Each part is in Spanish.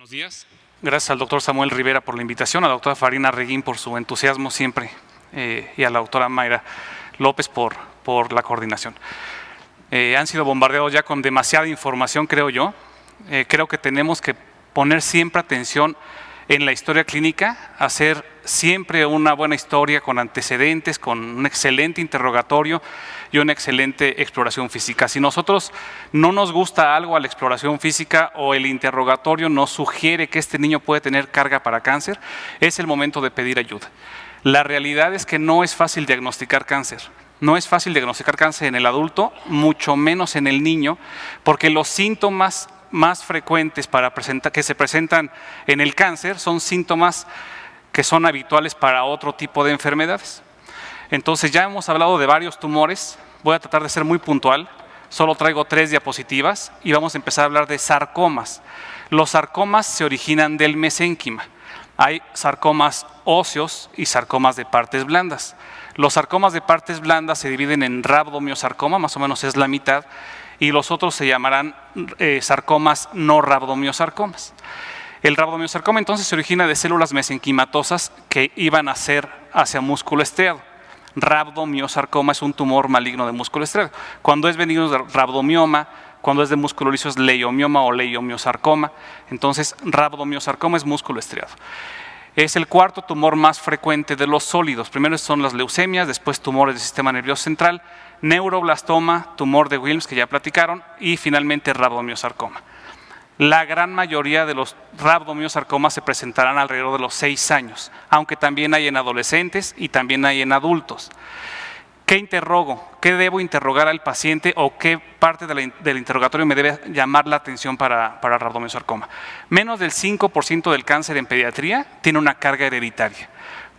Buenos días. Gracias al doctor Samuel Rivera por la invitación, a la doctora Farina Reguín por su entusiasmo siempre y a la doctora Mayra López por la coordinación. Han sido bombardeados ya con demasiada información, creo yo. Creo que tenemos que poner siempre atención en la historia clínica, hacer siempre una buena historia con antecedentes, con un excelente interrogatorio y una excelente exploración física. Si nosotros no nos gusta algo a la exploración física o el interrogatorio nos sugiere que este niño puede tener carga para cáncer, es el momento de pedir ayuda. La realidad es que no es fácil diagnosticar cáncer. No es fácil diagnosticar cáncer en el adulto, mucho menos en el niño, porque los síntomas más frecuentes que se presentan en el cáncer son síntomas que son habituales para otro tipo de enfermedades. Entonces ya hemos hablado de varios tumores, voy a tratar de ser muy puntual, solo traigo 3 diapositivas y vamos a empezar a hablar de sarcomas. Los sarcomas se originan del mesénquima. Hay sarcomas óseos y sarcomas de partes blandas. Los sarcomas de partes blandas se dividen en rabdomiosarcoma, más o menos es la mitad, y los otros se llamarán sarcomas no rabdomiosarcomas. El rabdomiosarcoma entonces se origina de células mesenquimatosas que iban a ser hacia músculo estriado. Rabdomiosarcoma es un tumor maligno de músculo estriado. Cuando es benigno es rabdomioma, cuando es de músculo liso es leiomioma o leiomiosarcoma. Entonces rabdomiosarcoma es músculo estriado. Es el cuarto tumor más frecuente de los sólidos. Primero son las leucemias, después tumores del sistema nervioso central, neuroblastoma, tumor de Wilms que ya platicaron y finalmente rabdomiosarcoma. La gran mayoría de los rabdomiosarcomas se presentarán alrededor de los 6 años, aunque también hay en adolescentes y también hay en adultos. ¿Qué interrogo? ¿Qué debo interrogar al paciente o qué parte del interrogatorio me debe llamar la atención para rabdomiosarcoma? Menos del 5% del cáncer en pediatría tiene una carga hereditaria,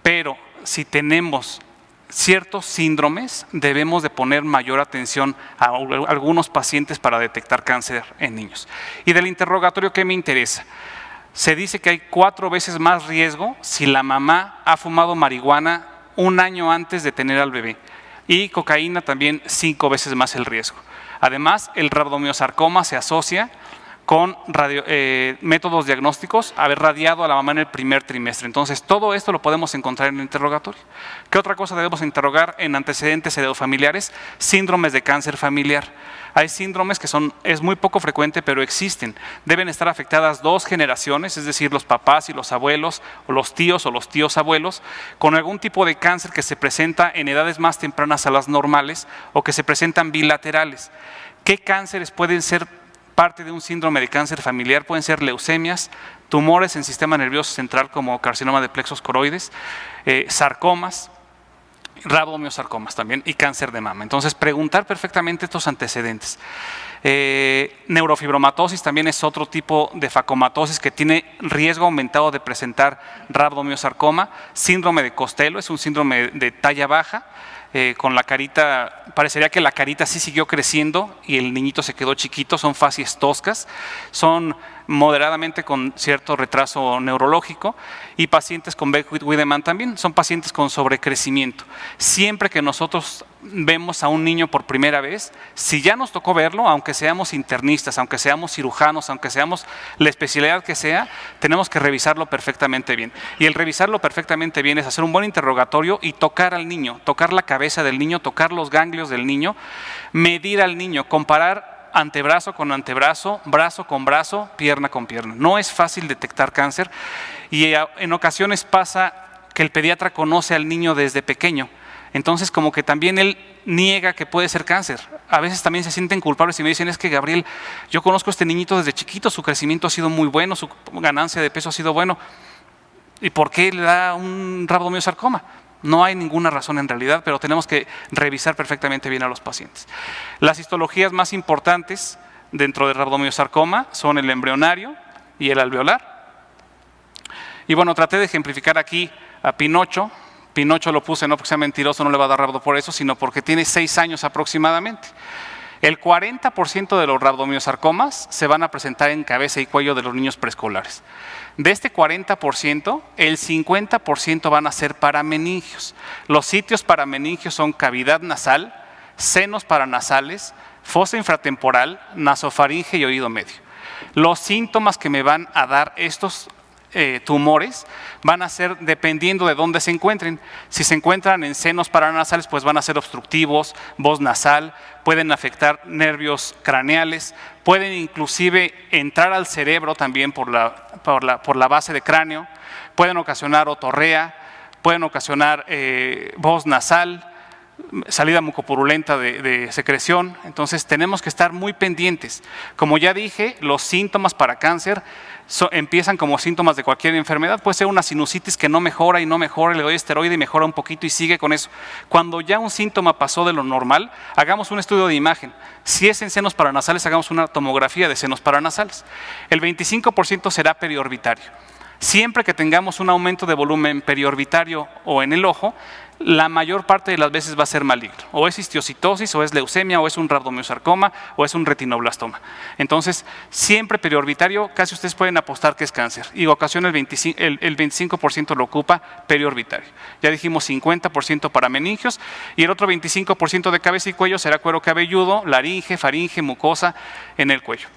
pero si tenemos ciertos síndromes, debemos de poner mayor atención a algunos pacientes para detectar cáncer en niños. Y del interrogatorio, ¿qué me interesa? Se dice que hay 4 veces más riesgo si la mamá ha fumado marihuana 1 año antes de tener al bebé. Y cocaína también 5 veces más el riesgo. Además, el rabdomiosarcoma se asocia con métodos diagnósticos, haber radiado a la mamá en el primer trimestre. Entonces, todo esto lo podemos encontrar en el interrogatorio. ¿Qué otra cosa debemos interrogar en antecedentes heredofamiliares? Síndromes de cáncer familiar. Hay síndromes que es muy poco frecuente, pero existen. Deben estar afectadas 2 generaciones, es decir, los papás y los abuelos, o los tíos abuelos, con algún tipo de cáncer que se presenta en edades más tempranas a las normales o que se presentan bilaterales. ¿Qué cánceres pueden ser parte de un síndrome de cáncer familiar? Pueden ser leucemias, tumores en sistema nervioso central como carcinoma de plexos coroides, sarcomas, rabdomiosarcomas también y cáncer de mama. Entonces, preguntar perfectamente estos antecedentes. Neurofibromatosis también es otro tipo de facomatosis que tiene riesgo aumentado de presentar rabdomiosarcoma. Síndrome de Costello es un síndrome de talla baja, con la carita, parecería que la carita sí siguió creciendo y el niñito se quedó chiquito. Son facies toscas, son moderadamente con cierto retraso neurológico, y pacientes con Beckwith-Wiedemann también son pacientes con sobrecrecimiento. Siempre que nosotros vemos a un niño por primera vez, si ya nos tocó verlo, aunque seamos internistas, aunque seamos cirujanos, aunque seamos la especialidad que sea, tenemos que revisarlo perfectamente bien. Y el revisarlo perfectamente bien es hacer un buen interrogatorio y tocar al niño, tocar la cabeza del niño, tocar los ganglios del niño, medir al niño, comparar antebrazo con antebrazo, brazo con brazo, pierna con pierna. No es fácil detectar cáncer y en ocasiones pasa que el pediatra conoce al niño desde pequeño. Entonces como que también él niega que puede ser cáncer. A veces también se sienten culpables y me dicen: es que Gabriel, yo conozco a este niñito desde chiquito, su crecimiento ha sido muy bueno, su ganancia de peso ha sido bueno. ¿Y por qué le da un rabdomiosarcoma? No hay ninguna razón en realidad, pero tenemos que revisar perfectamente bien a los pacientes. Las histologías más importantes dentro del rabdomiosarcoma son el embrionario y el alveolar. Y bueno, traté de ejemplificar aquí a Pinocho. Pinocho lo puse no porque sea mentiroso, no le va a dar rabdo por eso, sino porque tiene 6 años aproximadamente. El 40% de los rabdomiosarcomas se van a presentar en cabeza y cuello de los niños preescolares. De este 40%, el 50% van a ser parameningios. Los sitios parameningios son cavidad nasal, senos paranasales, fosa infratemporal, nasofaringe y oído medio. Los síntomas que me van a dar estos tumores van a ser dependiendo de dónde se encuentren. Si se encuentran en senos paranasales, pues van a ser obstructivos, voz nasal, pueden afectar nervios craneales, pueden inclusive entrar al cerebro también por la base de cráneo, pueden ocasionar otorrea, pueden ocasionar voz nasal, salida mucopurulenta de secreción. Entonces tenemos que estar muy pendientes. Como ya dije, los síntomas para cáncer empiezan como síntomas de cualquier enfermedad. Puede ser una sinusitis que no mejora y no mejora, le doy esteroide y mejora un poquito y sigue con eso. Cuando ya un síntoma pasó de lo normal, hagamos un estudio de imagen. Si es en senos paranasales, hagamos una tomografía de senos paranasales. El 25% será periorbitario. Siempre que tengamos un aumento de volumen periorbitario o en el ojo, la mayor parte de las veces va a ser maligno. O es histiocytosis, o es leucemia, o es un rabdomiossarcoma, o es un retinoblastoma. Entonces, siempre periorbitario, casi ustedes pueden apostar que es cáncer. Y ocasiona el 25% lo ocupa periorbitario. Ya dijimos 50% para meningios, y el otro 25% de cabeza y cuello será cuero cabelludo, laringe, faringe, mucosa en el cuello.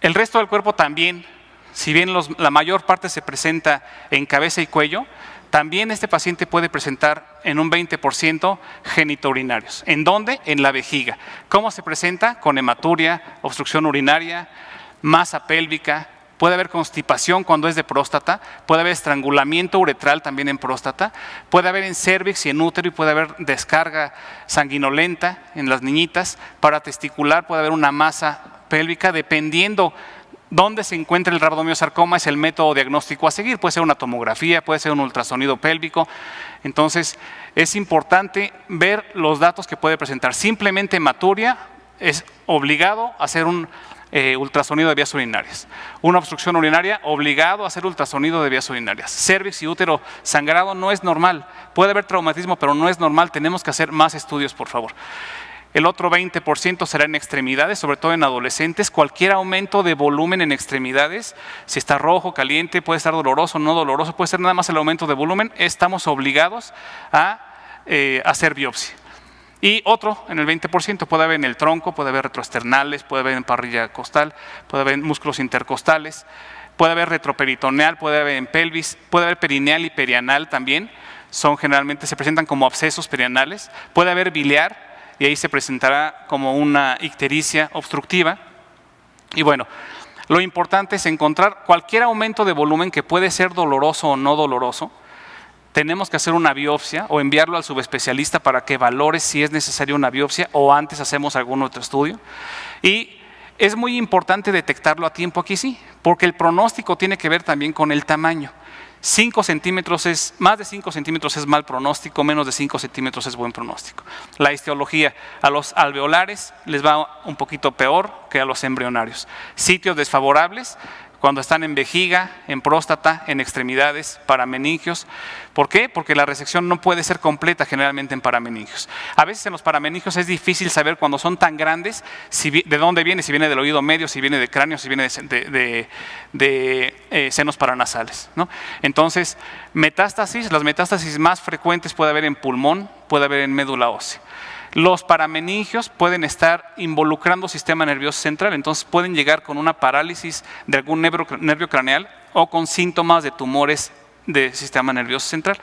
El resto del cuerpo también, si bien la mayor parte se presenta en cabeza y cuello, también este paciente puede presentar en un 20% genitourinarios. ¿En dónde? En la vejiga. ¿Cómo se presenta? Con hematuria, obstrucción urinaria, masa pélvica, puede haber constipación cuando es de próstata, puede haber estrangulamiento uretral también en próstata, puede haber en cérvix y en útero y puede haber descarga sanguinolenta en las niñitas, paratesticular puede haber una masa pélvica, dependiendo dónde se encuentra el rabdomiossarcoma es el método diagnóstico a seguir. Puede ser una tomografía, puede ser un ultrasonido pélvico. Entonces es importante ver los datos que puede presentar. Simplemente hematuria es obligado a hacer un ultrasonido de vías urinarias. Una obstrucción urinaria, obligado a hacer ultrasonido de vías urinarias. Cérvix y útero sangrado no es normal. Puede haber traumatismo, pero no es normal. Tenemos que hacer más estudios, por favor. El otro 20% será en extremidades, sobre todo en adolescentes. Cualquier aumento de volumen en extremidades, si está rojo, caliente, puede estar doloroso, no doloroso, puede ser nada más el aumento de volumen, estamos obligados a hacer biopsia. Y otro, en el 20%, puede haber en el tronco, puede haber retroesternales, puede haber en parrilla costal, puede haber en músculos intercostales, puede haber retroperitoneal, puede haber en pelvis, puede haber perineal y perianal también. Generalmente se presentan como abscesos perianales, puede haber biliar, y ahí se presentará como una ictericia obstructiva. Y bueno, lo importante es encontrar cualquier aumento de volumen que puede ser doloroso o no doloroso. Tenemos que hacer una biopsia o enviarlo al subespecialista para que valore si es necesaria una biopsia o antes hacemos algún otro estudio. Y es muy importante detectarlo a tiempo aquí sí, porque el pronóstico tiene que ver también con el tamaño. 5 centímetros más de 5 centímetros es mal pronóstico, menos de 5 centímetros es buen pronóstico. La histología, a los alveolares les va un poquito peor que a los embrionarios. Sitios desfavorables, cuando están en vejiga, en próstata, en extremidades, parameningios. ¿Por qué? Porque la resección no puede ser completa generalmente en parameningios. A veces en los parameningios es difícil saber cuando son tan grandes de dónde viene, si viene del oído medio, si viene de cráneo, si viene de senos paranasales, ¿no? Entonces, metástasis, las metástasis más frecuentes puede haber en pulmón, puede haber en médula ósea. Los parameningios pueden estar involucrando sistema nervioso central, entonces pueden llegar con una parálisis de algún nervio craneal o con síntomas de tumores del sistema nervioso central.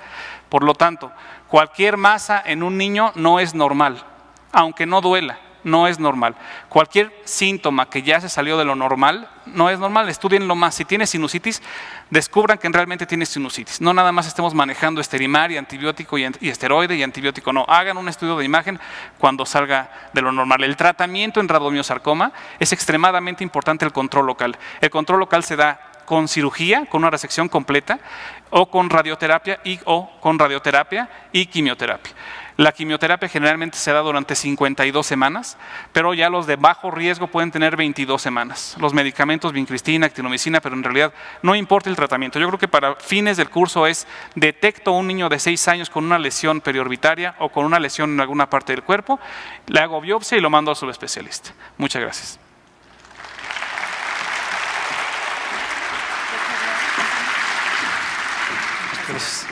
Por lo tanto, cualquier masa en un niño no es normal, aunque no duela, no es normal. Cualquier síntoma que ya se salió de lo normal, no es normal, estudienlo más. Si tiene sinusitis, descubran que realmente tiene sinusitis. No nada más estemos manejando esterimar y antibiótico y esteroide y antibiótico, no. Hagan un estudio de imagen cuando salga de lo normal. El tratamiento en rabdomiossarcoma es extremadamente importante el control local. El control local se da con cirugía, con una resección completa, o con radioterapia y quimioterapia. La quimioterapia generalmente se da durante 52 semanas, pero ya los de bajo riesgo pueden tener 22 semanas. Los medicamentos, vincristina, actinomicina, pero en realidad no importa el tratamiento. Yo creo que para fines del curso es, detecto a un niño de 6 años con una lesión periorbitaria o con una lesión en alguna parte del cuerpo, le hago biopsia y lo mando al subespecialista. Muchas gracias. Gracias.